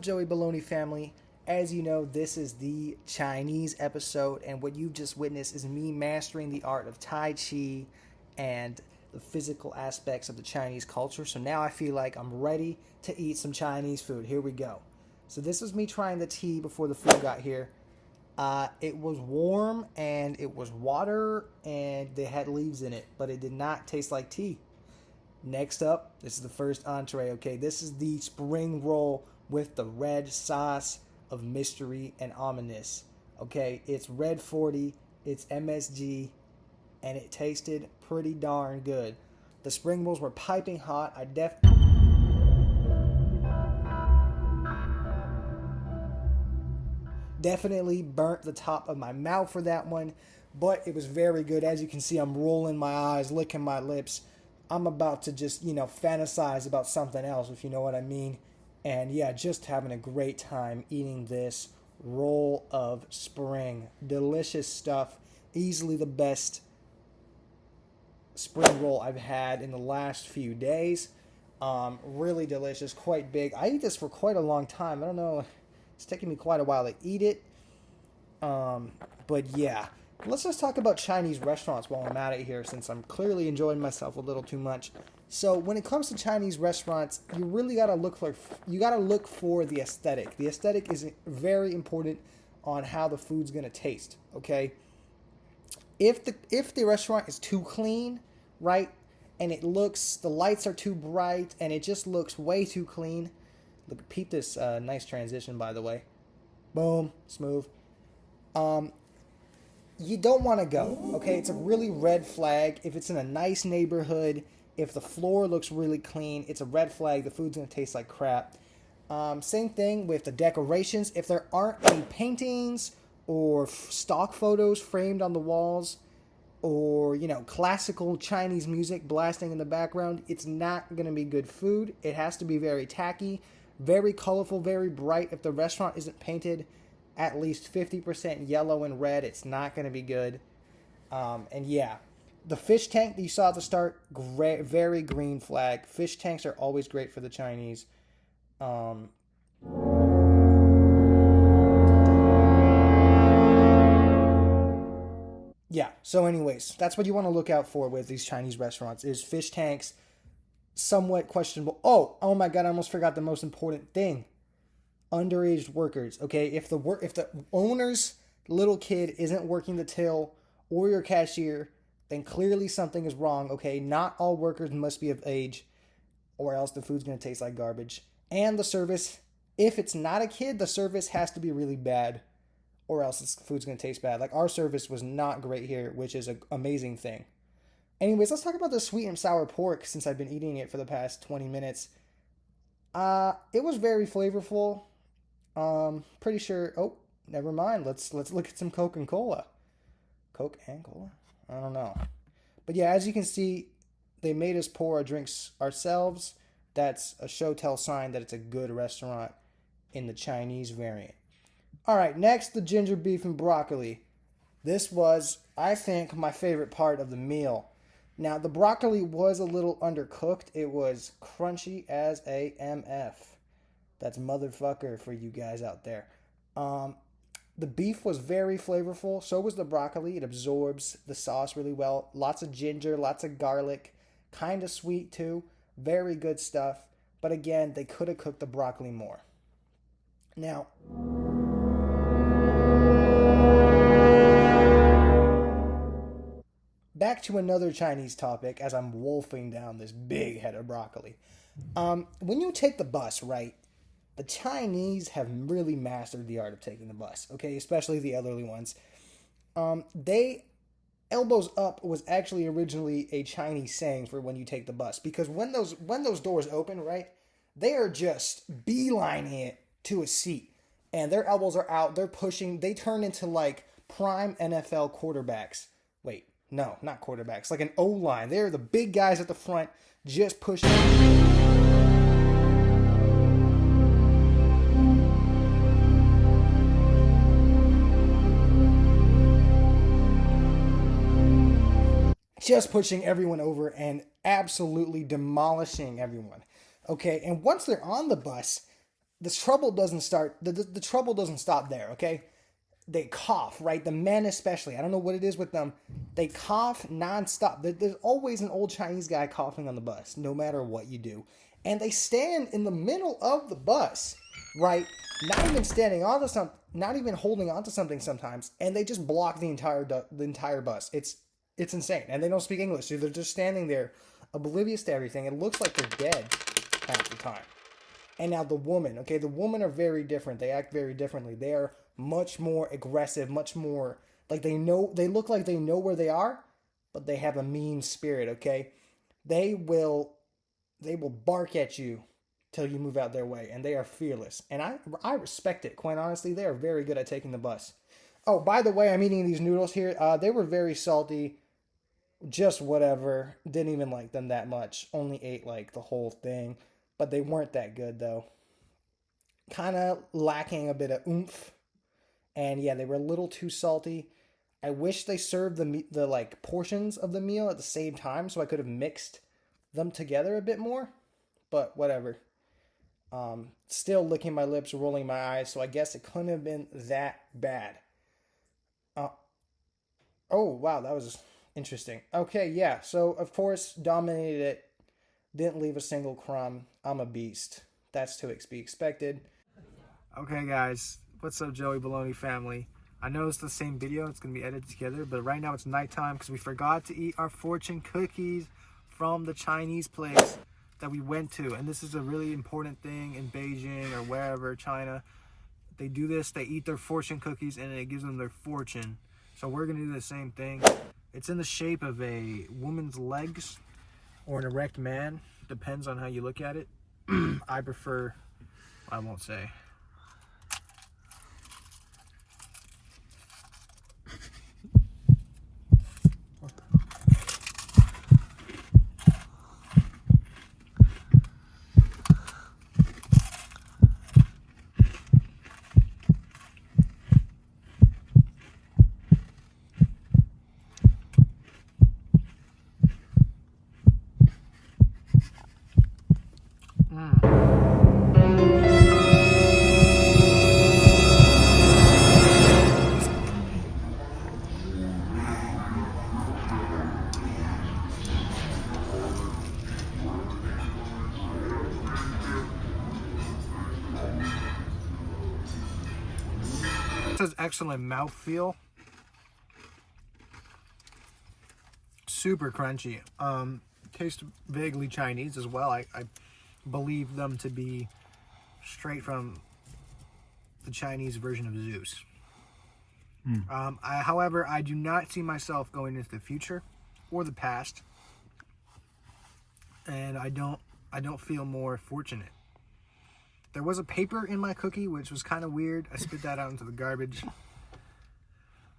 Joey Baloney family? As you know, this is the Chinese episode, and what you've just witnessed is me mastering the art of Tai Chi and the physical aspects of the Chinese culture. So now I feel like I'm ready to eat some Chinese food. Here we go. So this was me trying the tea before the food got here. It was warm and it was water and they had leaves in it, but it did not taste like tea. Next up, this is the first entree, okay? This is the spring roll with the red sauce of mystery and ominous, okay? It's red 40, it's MSG, and it tasted pretty darn good. The spring rolls were piping hot. I definitely burnt the top of my mouth for that one, but it was very good. As you can see, I'm rolling my eyes, licking my lips. I'm about to just, fantasize about something else, if you know what I mean. And yeah, just having a great time eating this roll of spring. Delicious stuff. Easily the best spring roll I've had in the last few days. Really delicious, quite big. I eat this for quite a long time. I don't know, it's taking me quite a while to eat it. But yeah, let's just talk about Chinese restaurants while I'm at it here, since I'm clearly enjoying myself a little too much. So when it comes to Chinese restaurants, you really gotta look for the aesthetic. The aesthetic is very important on how the food's gonna taste. Okay, if the restaurant is too clean, right, and the lights are too bright, and it just looks way too clean. Look, peep this nice transition, by the way. Boom, smooth. You don't want to go, okay? It's a really red flag. If it's in a nice neighborhood, if the floor looks really clean, it's a red flag. The food's going to taste like crap. Same thing with the decorations. If there aren't any paintings or stock photos framed on the walls, or, classical Chinese music blasting in the background, it's not going to be good food. It has to be very tacky, very colorful, very bright. If the restaurant isn't painted at least 50% yellow and red, it's not going to be good. And yeah, the fish tank that you saw at the start, very green flag. Fish tanks are always great for the Chinese. Yeah, so anyways, that's what you want to look out for with these Chinese restaurants, is fish tanks, somewhat questionable. Oh my God, I almost forgot the most important thing. Underage workers, okay? If the owner's little kid isn't working the till or your cashier, then clearly something is wrong, okay? Not all workers must be of age, or else the food's going to taste like garbage. And the service, if it's not a kid, the service has to be really bad, or else the food's going to taste bad. Like, our service was not great here, which is an amazing thing. Anyways, let's talk about the sweet and sour pork, since I've been eating it for the past 20 minutes. It was very flavorful. Pretty sure. Oh, never mind. Let's look at some Coke and Cola. Coke and Cola? I don't know. But yeah, as you can see, they made us pour our drinks ourselves. That's a show tell sign that it's a good restaurant in the Chinese variant. All right, next, the ginger beef and broccoli. This was, I think, my favorite part of the meal. Now, the broccoli was a little undercooked. It was crunchy as a MF. That's motherfucker for you guys out there. The beef was very flavorful. So was the broccoli. It absorbs the sauce really well. Lots of ginger, lots of garlic. Kind of sweet too. Very good stuff. But again, they could have cooked the broccoli more. Now, back to another Chinese topic as I'm wolfing down this big head of broccoli. When you take the bus, right? The Chinese have really mastered the art of taking the bus, okay? Especially the elderly ones. Elbows up was actually originally a Chinese saying for when you take the bus. Because when those doors open, right? They are just beelining it to a seat. And their elbows are out. They're pushing. They turn into like prime NFL quarterbacks. Wait, no, not quarterbacks. Like an O-line. They're the big guys at the front just pushing. Just pushing everyone over and absolutely demolishing everyone. Okay, and once they're on the bus, the trouble doesn't start. The trouble doesn't stop there. Okay, they cough, right? The men especially. I don't know what it is with them. They cough nonstop. There's always an old Chinese guy coughing on the bus, no matter what you do. And they stand in the middle of the bus, right? Not even standing onto something, not even holding onto something sometimes, and they just block the entire bus. It's insane, and they don't speak English, so they're just standing there, oblivious to everything. It looks like they're dead half the time. And now the women, okay, the women are very different. They act very differently. They are much more aggressive, much more like they look like they know where they are, but they have a mean spirit, okay? They will they will bark at you till you move out their way, and they are fearless. And I respect it, quite honestly. They are very good at taking the bus. Oh, by the way, I'm eating these noodles here. They were very salty, just whatever. Didn't even like them that much. Only ate like the whole thing, but they weren't that good though. Kind of lacking a bit of oomph, and yeah, they were a little too salty. I wish they served the like portions of the meal at the same time so I could have mixed them together a bit more, but whatever. Still licking my lips, rolling my eyes, so I guess it couldn't have been that bad. Uh, oh wow, that was interesting. Okay, yeah. So of course dominated it. Didn't leave a single crumb. I'm a beast. That's to be expected. Okay, guys. What's up, Joey Baloney family? I know it's the same video. It's going to be edited together, but right now it's nighttime because we forgot to eat our fortune cookies from the Chinese place that we went to. And this is a really important thing in Beijing or wherever, China. They do this. They eat their fortune cookies and it gives them their fortune. So we're going to do the same thing. It's in the shape of a woman's legs or an erect man. Depends on how you look at it. I prefer, I won't say. It says excellent mouthfeel. Super crunchy. Tastes vaguely Chinese as well. I believe them to be straight from the Chinese version of Zeus. However, I do not see myself going into the future or the past, and I don't feel more fortunate. There was a paper in my cookie, which was kind of weird. I spit that out into the garbage.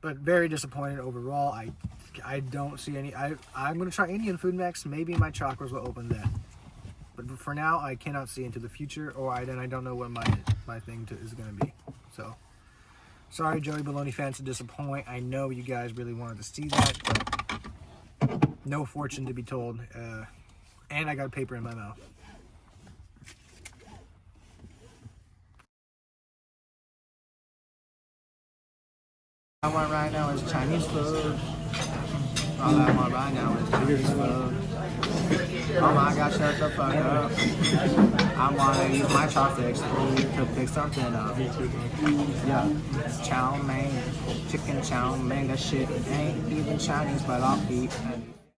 But very disappointed overall. I don't see any. I'm going to try Indian food next. Maybe my chakras will open then. But for now, I cannot see into the future, or I don't know what my thing is going to be. So, sorry, Joey Baloney fans, to disappoint. I know you guys really wanted to see that, but no fortune to be told. And I got paper in my mouth. All I want right now is Chinese food. All I want right now is Chinese food. Oh my God, shut the fuck up. I want to use my chopsticks to pick something up. Yeah, chow mein, chicken chow mein, that shit ain't even Chinese, but I'll eat.